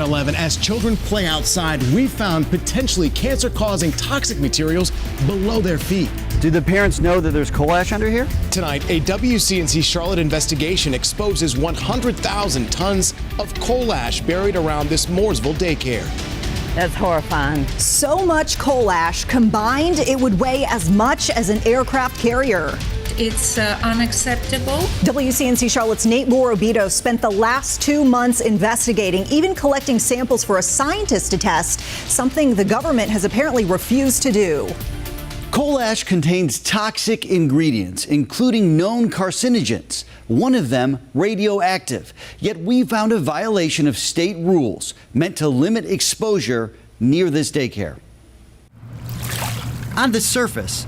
At 11, as children play outside, we found potentially cancer-causing toxic materials below their feet. Do the parents know that there's coal ash under here? Tonight, a WCNC Charlotte investigation exposes 100,000 tons of coal ash buried around this Mooresville daycare. That's horrifying. So much coal ash combined, it would weigh as much as an aircraft carrier. It's unacceptable. WCNC Charlotte's Nate Morobito spent the last 2 months investigating, even collecting samples for a scientist to test, something the government has apparently refused to do. Coal ash contains toxic ingredients, including known carcinogens, one of them radioactive. Yet we found a violation of state rules meant to limit exposure near this daycare. On the surface,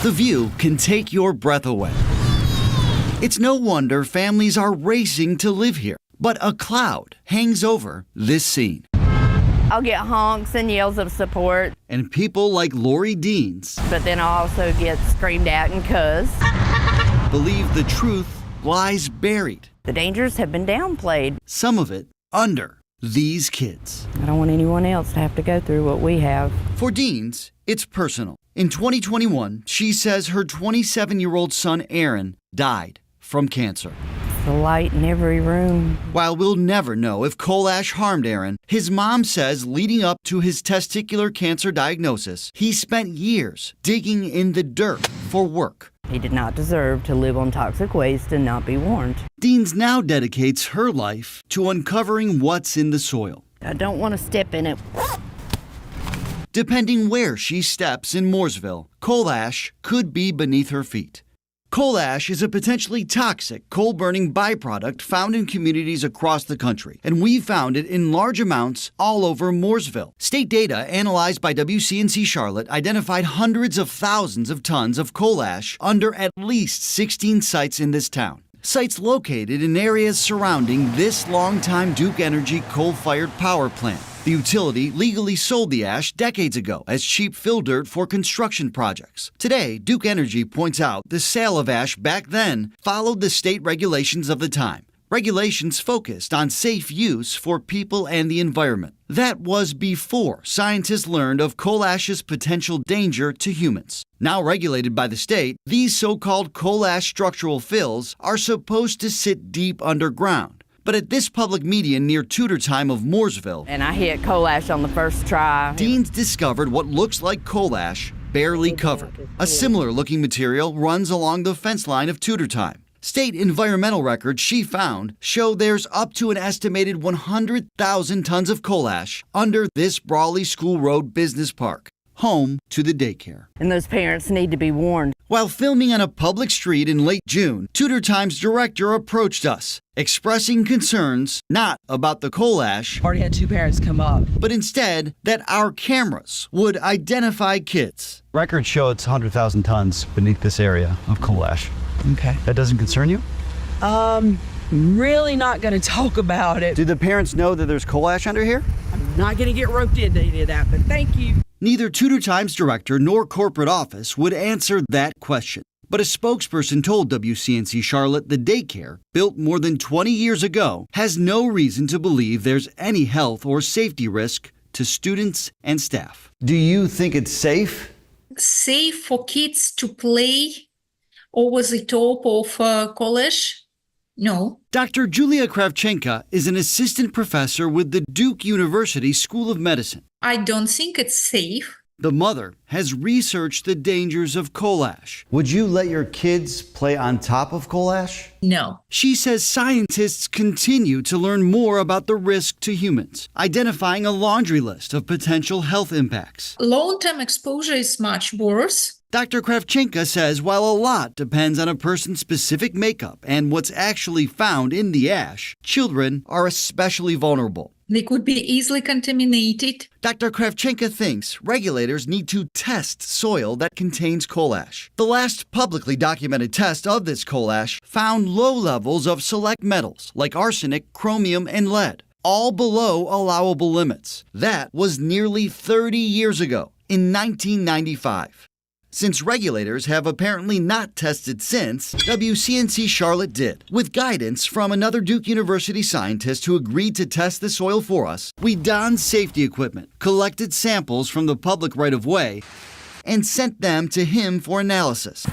the view can take your breath away. It's no wonder families are racing to live here, but a cloud hangs over this scene. I'll get honks and yells of support. And people like Lori Deans, But then I'll also get screamed at and cussed. believe the truth lies buried, The dangers have been downplayed. some of it under these kids. I don't want anyone else to have to go through what we have. For Deans, it's personal. In 2021, she says her 27-year-old son Aaron died from cancer. The light in every room. While we'll never know if coal ash harmed Aaron, his mom says leading up to his testicular cancer diagnosis, he spent years digging in the dirt for work. He did not deserve to live on toxic waste and not be warned. Deans now dedicates her life to uncovering what's in the soil. I don't want to step in it. Depending where she steps in Mooresville, coal ash could be beneath her feet. Coal ash is a potentially toxic coal-burning byproduct found in communities across the country, and we found it in large amounts all over Mooresville. State data analyzed by WCNC Charlotte identified hundreds of thousands of tons of coal ash under at least 16 sites in this town. Sites located in areas surrounding this longtime Duke Energy coal-fired power plant. The utility legally sold the ash decades ago as cheap fill dirt for construction projects. Today, Duke Energy points out the sale of ash back then followed the state regulations of the time. Regulations focused on safe use for people and the environment. That was before scientists learned of coal ash's potential danger to humans. Now regulated by the state, these so-called coal ash structural fills are supposed to sit deep underground. But at this public median near Tudor Time of Mooresville, And I hit coal ash on the first try. Deans discovered what looks like coal ash barely covered. A similar looking material runs along the fence line of Tudor Time. State environmental records she found show there's up to an estimated 100,000 tons of coal ash under this Brawley School Road Business Park, home to the daycare. And those parents need to be warned. While filming on a public street in late June, Tudor Times director approached us, expressing concerns not about the coal ash, Already had 2 parents come up. but instead that our cameras would identify kids. Records show it's 100,000 tons beneath this area of coal ash. Okay. That doesn't concern you? Really not going to talk about it. Do the parents know that there's coal ash under here? Not going to get roped into any of that, but thank you. Neither Tudor Times director nor corporate office would answer that question. But a spokesperson told WCNC Charlotte the daycare, built more than 20 years ago, has no reason to believe there's any health or safety risk to students and staff. Do you think it's safe? Safe for kids to play over the top of college? No. Dr. Julia Kravchenka is an assistant professor with the Duke University School of Medicine. I don't think it's safe. The mother has researched the dangers of coal ash. Would you let your kids play on top of coal ash? No. She says scientists continue to learn more about the risk to humans, identifying a laundry list of potential health impacts. Long-term exposure is much worse. Dr. Kravchenka says while a lot depends on a person's specific makeup and what's actually found in the ash, children are especially vulnerable. They could be easily contaminated. Dr. Kravchenka thinks regulators need to test soil that contains coal ash. The last publicly documented test of this coal ash found low levels of select metals like arsenic, chromium, and lead, all below allowable limits. That was nearly 30 years ago, in 1995. Since regulators have apparently not tested since, WCNC Charlotte did. With guidance from another Duke University scientist who agreed to test the soil for us, we donned safety equipment, collected samples from the public right-of-way, and sent them to him for analysis.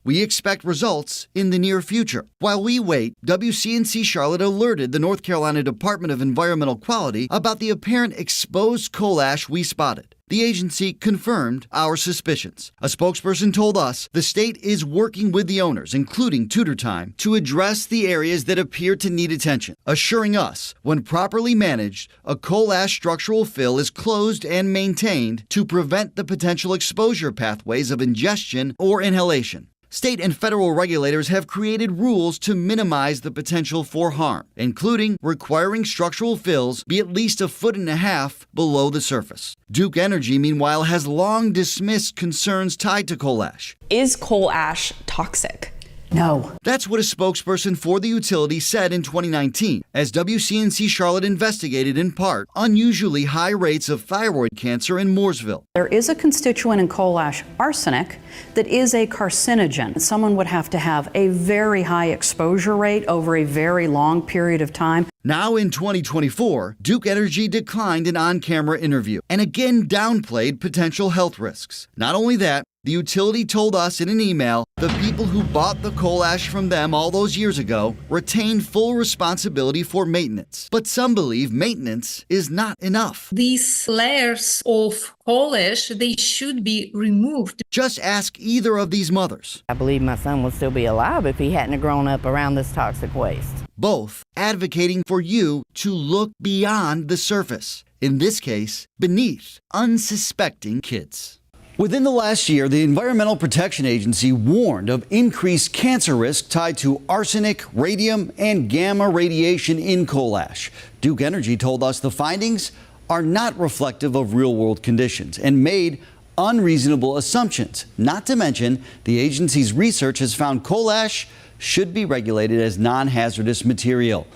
We expect results in the near future. While we wait, WCNC Charlotte alerted the North Carolina Department of Environmental Quality about the apparent exposed coal ash we spotted. The agency confirmed our suspicions. A spokesperson told us the state is working with the owners, including Tutor Time, to address the areas that appear to need attention, assuring us when properly managed, a coal ash structural fill is closed and maintained to prevent the potential exposure pathways of ingestion or inhalation. State and federal regulators have created rules to minimize the potential for harm, including requiring structural fills be at least 1.5 feet below the surface. Duke Energy, meanwhile, has long dismissed concerns tied to coal ash. Is coal ash toxic? No. That's what a spokesperson for the utility said in 2019, as WCNC Charlotte investigated in part unusually high rates of thyroid cancer in Mooresville. There is a constituent in coal ash, arsenic, that is a carcinogen. Someone would have to have a very high exposure rate over a very long period of time. Now in 2024, Duke Energy declined an on-camera interview and again downplayed potential health risks. Not only that, the utility told us in an email the people who bought the coal ash from them all those years ago retain full responsibility for maintenance. But some believe maintenance is not enough. These layers of coal ash, they should be removed. Just ask either of these mothers. I believe my son would still be alive if he hadn't grown up around this toxic waste. Both advocating for you to look beyond the surface. In this case, beneath unsuspecting kids. Within the last year, the Environmental Protection Agency warned of increased cancer risk tied to arsenic, radium, and gamma radiation in coal ash. Duke Energy told us the findings are not reflective of real-world conditions and made unreasonable assumptions. Not to mention, the agency's research has found coal ash should be regulated as non-hazardous material.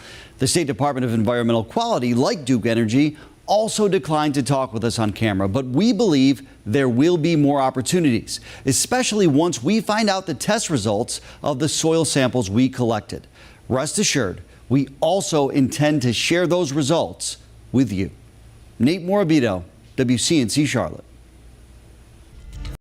The State Department of Environmental Quality, like Duke Energy, also declined to talk with us on camera, but we believe there will be more opportunities, especially once we find out the test results of the soil samples we collected. Rest assured, we also intend to share those results with you. Nate Morabito, WCNC Charlotte.